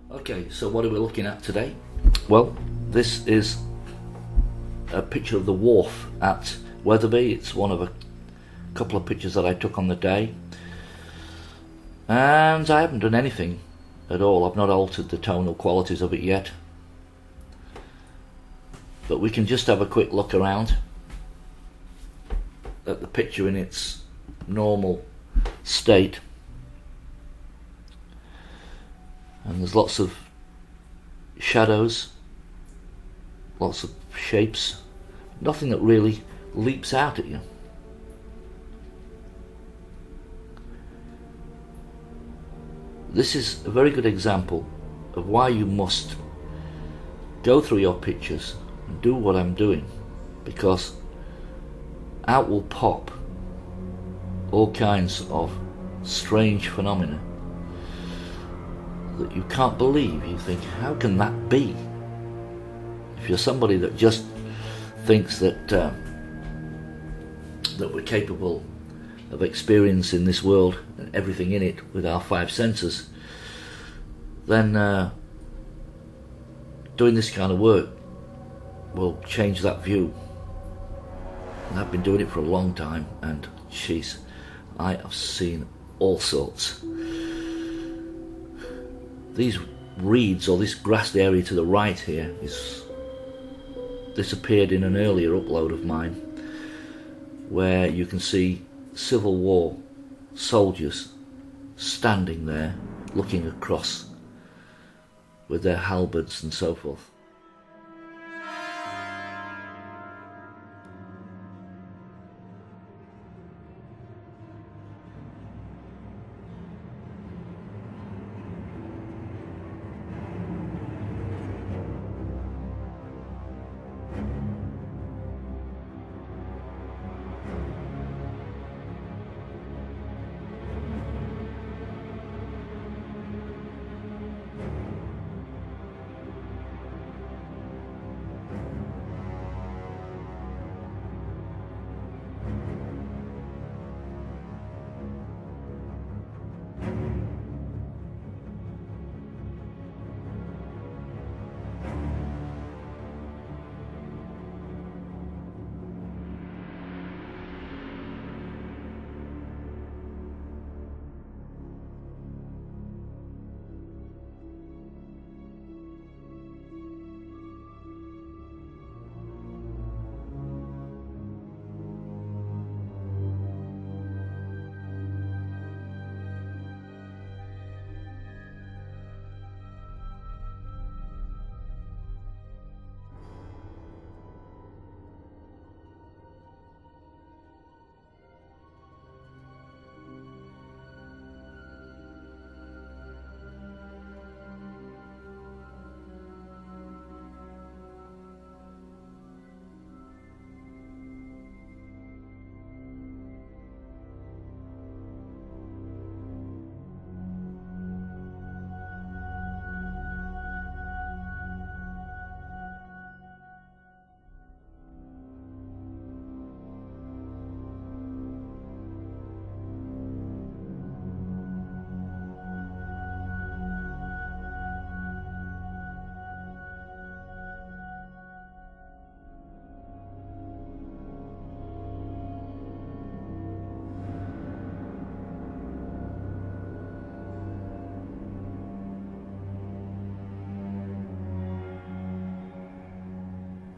Okay, so what are we looking at today? Well, this is a picture of the wharf at Wetherby. It's one of a couple of pictures that I took on the day, and I haven't done anything at all. I've not altered the tonal qualities of it yet, but we can just have a quick look around at the picture in its normal state. And there's lots of shadows, lots of shapes, nothing that really leaps out at you. This is a very good example of why you must go through your pictures and do what I'm doing, because out will pop all kinds of strange phenomena that you can't believe. You think, how can that be? If you're somebody that just thinks that that we're capable of experiencing this world and everything in it with our five senses, then doing this kind of work will change that view. And I've been doing it for a long time, and jeez, I have seen all sorts. These reeds, or this grassed area to the right here, this appeared in an earlier upload of mine, where you can see Civil War soldiers standing there looking across with their halberds and so forth.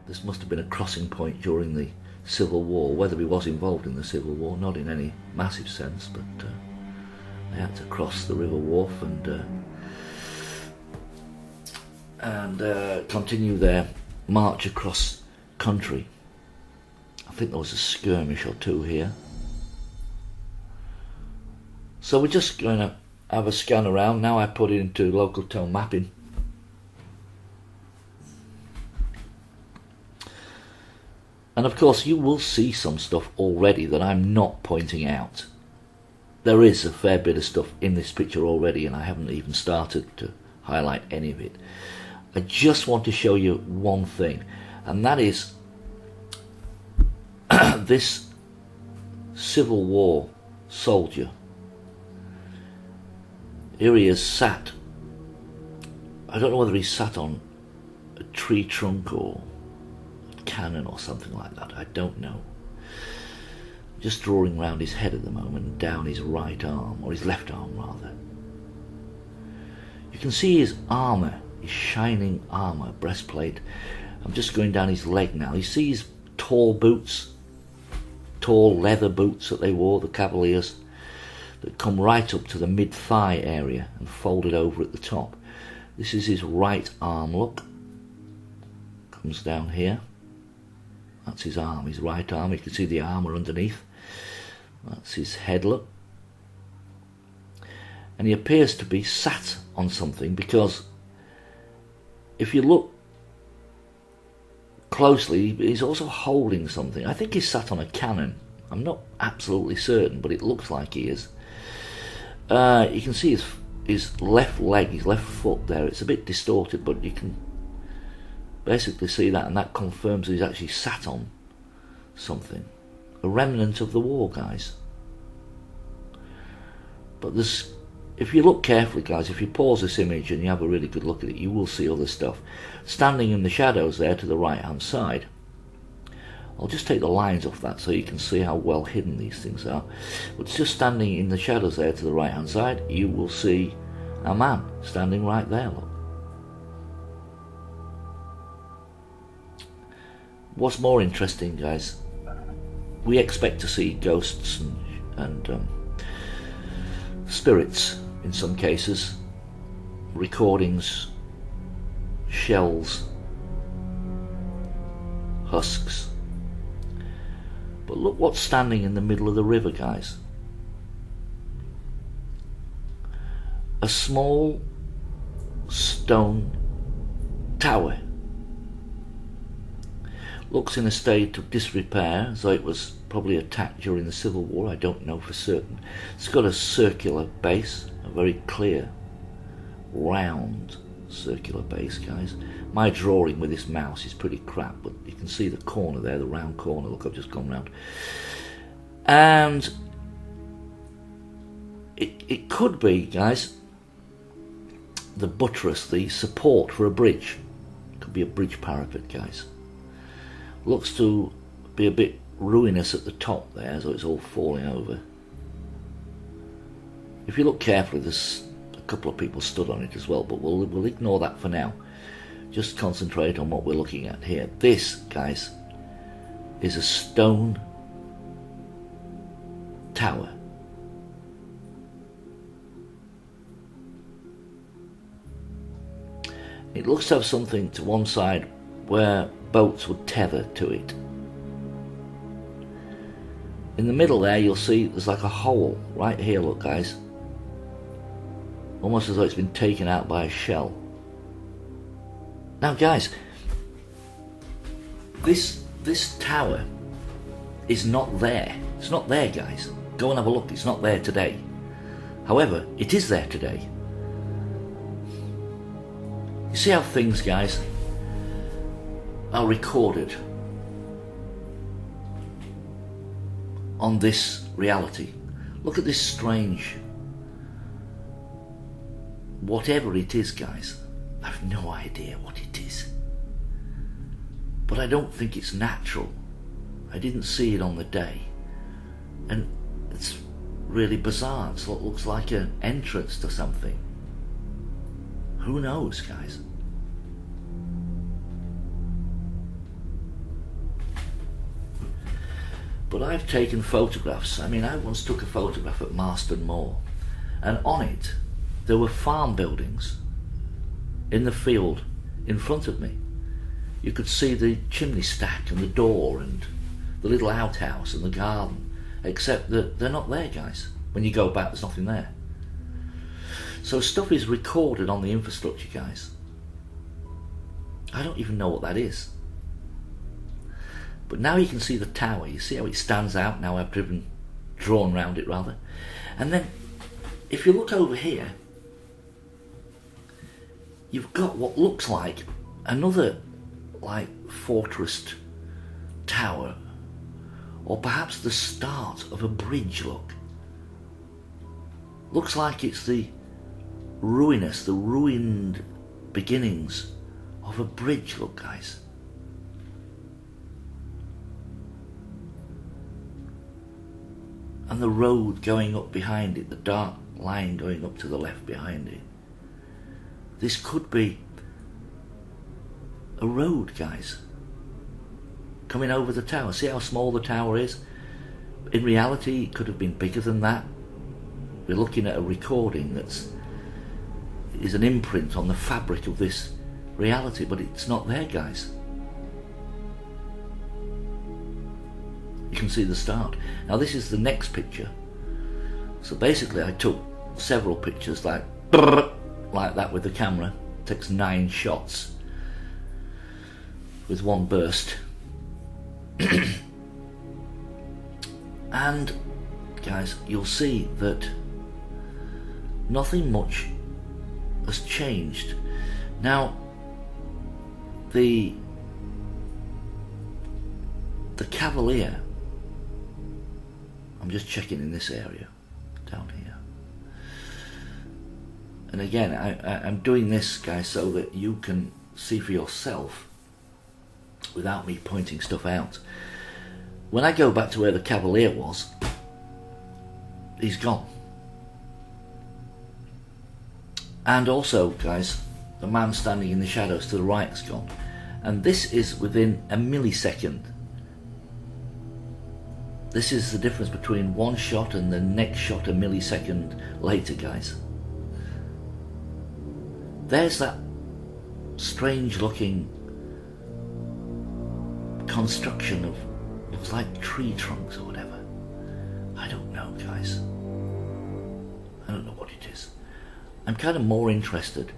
This must have been a crossing point during the Civil War. Wetherby was involved in the Civil War, not in any massive sense, but they had to cross the River Wharfe and continue their march across country. I think there was a skirmish or two here. So we're just going to have a scan around. Now I put it into local tone mapping. And of course you will see some stuff already that I'm not pointing out. There is a fair bit of stuff in this picture already, and I haven't even started to highlight any of it. I just want to show you one thing, and that is this Civil War soldier. Here he is sat I don't know whether he sat on a tree trunk or a cannon or something like that. I don't know. Just drawing round his head at the moment, down his right arm, or his left arm rather. You can see his armour, his shining armour, breastplate. I'm just going down his leg now. You see his tall boots, tall leather boots that they wore, the cavaliers, that come right up to the mid-thigh area and folded over at the top. This is his right arm, look. Comes down here. That's his arm, his right arm. You can see the armour underneath. That's his head, look. And he appears to be sat on something, because if you look closely, he's also holding something. I think he's sat on a cannon. I'm not absolutely certain, but it looks like he is. You can see his left leg, his left foot there. It's a bit distorted, but you can basically see that, and that confirms he's actually sat on something. A remnant of the war, guys. But there's, if you look carefully, guys, if you pause this image and you have a really good look at it, you will see other stuff. Standing in the shadows there to the right hand side, I'll just take the lines off that so you can see how well hidden these things are. But just standing in the shadows there to the right hand side, you will see a man standing right there, look. What's more interesting, guys, we expect to see ghosts and spirits in some cases, recordings, shells, husks. But look what's standing in the middle of the river, guys. A small stone tower. Looks in a state of disrepair, as though it was probably attacked during the Civil War. I don't know for certain. It's got a circular base, a very clear, round circular base, guys. My drawing with this mouse is pretty crap, but you can see the corner there, the round corner. Look, I've just gone round. And it could be, guys, the buttress, the support for a bridge. It could be a bridge parapet, guys. Looks to be a bit ruinous at the top there, so it's all falling over. If you look carefully, there's a couple of people stood on it as well, but we'll ignore that for now. Just concentrate on what we're looking at here. This, guys, is a stone tower. It looks to have something to one side where boats would tether to it. In the middle there, you'll see there's like a hole right here, look, guys. Almost as though it's been taken out by a shell. Now, guys, this tower is not there. It's not there, guys. Go and have a look. It's not there today. However, it is there today. You see how things, guys, are recorded on this reality. Look at this strange, whatever it is, guys. I've no idea what it is, but I don't think it's natural. I didn't see it on the day, and it's really bizarre. It looks like an entrance to something. Who knows, guys? But I've taken photographs. I mean, I once took a photograph at Marston Moor, and on it there were farm buildings in the field in front of me. You could see the chimney stack and the door and the little outhouse and the garden, except that they're not there, guys. When you go back, there's nothing there. So stuff is recorded on the infrastructure, guys. I don't even know what that is. But now you can see the tower. You see how it stands out now I've drawn round it rather. And then if you look over here, you've got what looks like another fortressed tower, or perhaps the start of a bridge, look. Looks like it's the ruined beginnings of a bridge, look guys. And the road going up behind it, the dark line going up to the left behind it. This could be a road, guys, coming over the tower. See how small the tower is? In reality, it could have been bigger than that. We're looking at a recording is an imprint on the fabric of this reality, but it's not there, guys. You can see the start. Now this is the next picture. So basically I took several pictures like that with the camera. It takes 9 shots with one burst. And guys, you'll see that nothing much has changed. Now the Cavalier, I'm just checking in this area down here, and again I'm doing this, guys, so that you can see for yourself without me pointing stuff out. When I go back to where the Cavalier was, he's gone. And also, guys, the man standing in the shadows to the right is gone. And this is within a millisecond. This is the difference between one shot and the next shot a millisecond later, guys. There's that strange looking construction of, looks like tree trunks or whatever. I don't know, guys. I don't know what it is. I'm kind of more interested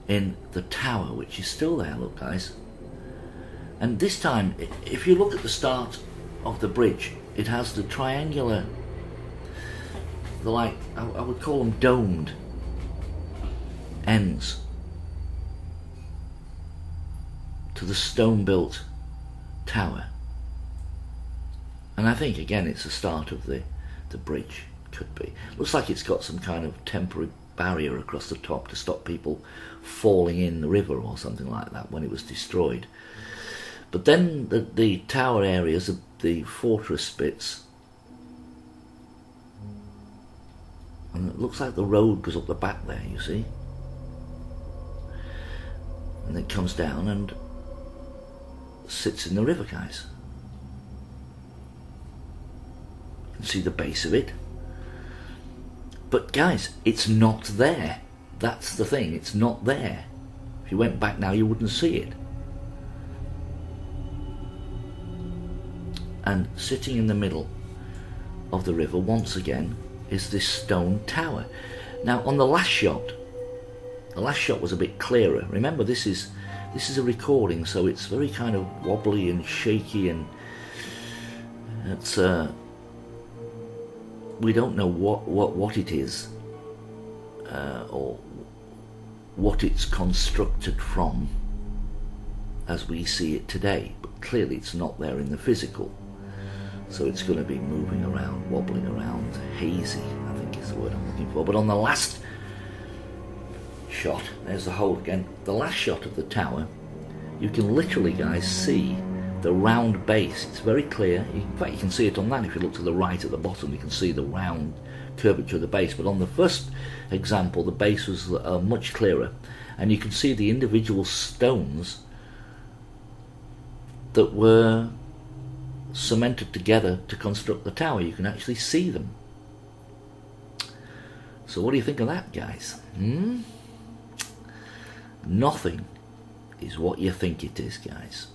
in the tower, which is still there, look guys. And this time, if you look at the start of the bridge, it has the triangular, I would call them domed ends to the stone-built tower. And I think again it's the start of the bridge, could be. Looks like it's got some kind of temporary barrier across the top to stop people falling in the river or something like that when it was destroyed. But then the tower areas, the fortress bits, and it looks like the road goes up the back there, you see, and it comes down and sits in the river, guys. You can see the base of it. But guys, it's not there. That's the thing, it's not there. If you went back now, you wouldn't see it. And sitting in the middle of the river, once again, is this stone tower. Now, on the last shot was a bit clearer. Remember, this is a recording, so it's very kind of wobbly and shaky, and it's we don't know what it is or what it's constructed from as we see it today, but clearly it's not there in the physical, so it's going to be moving around, wobbling around, hazy, I think is the word I'm looking for. But on the last shot, there's the hole again, the last shot of the tower, you can literally, guys, see the round base. It's very clear. In fact, you can see it on that. If you look to the right at the bottom, you can see the round curvature of the base. But on the first example, the base was much clearer, and you can see the individual stones that were cemented together to construct the tower. You can actually see them. So what do you think of that, guys? Nothing is what you think it is, guys.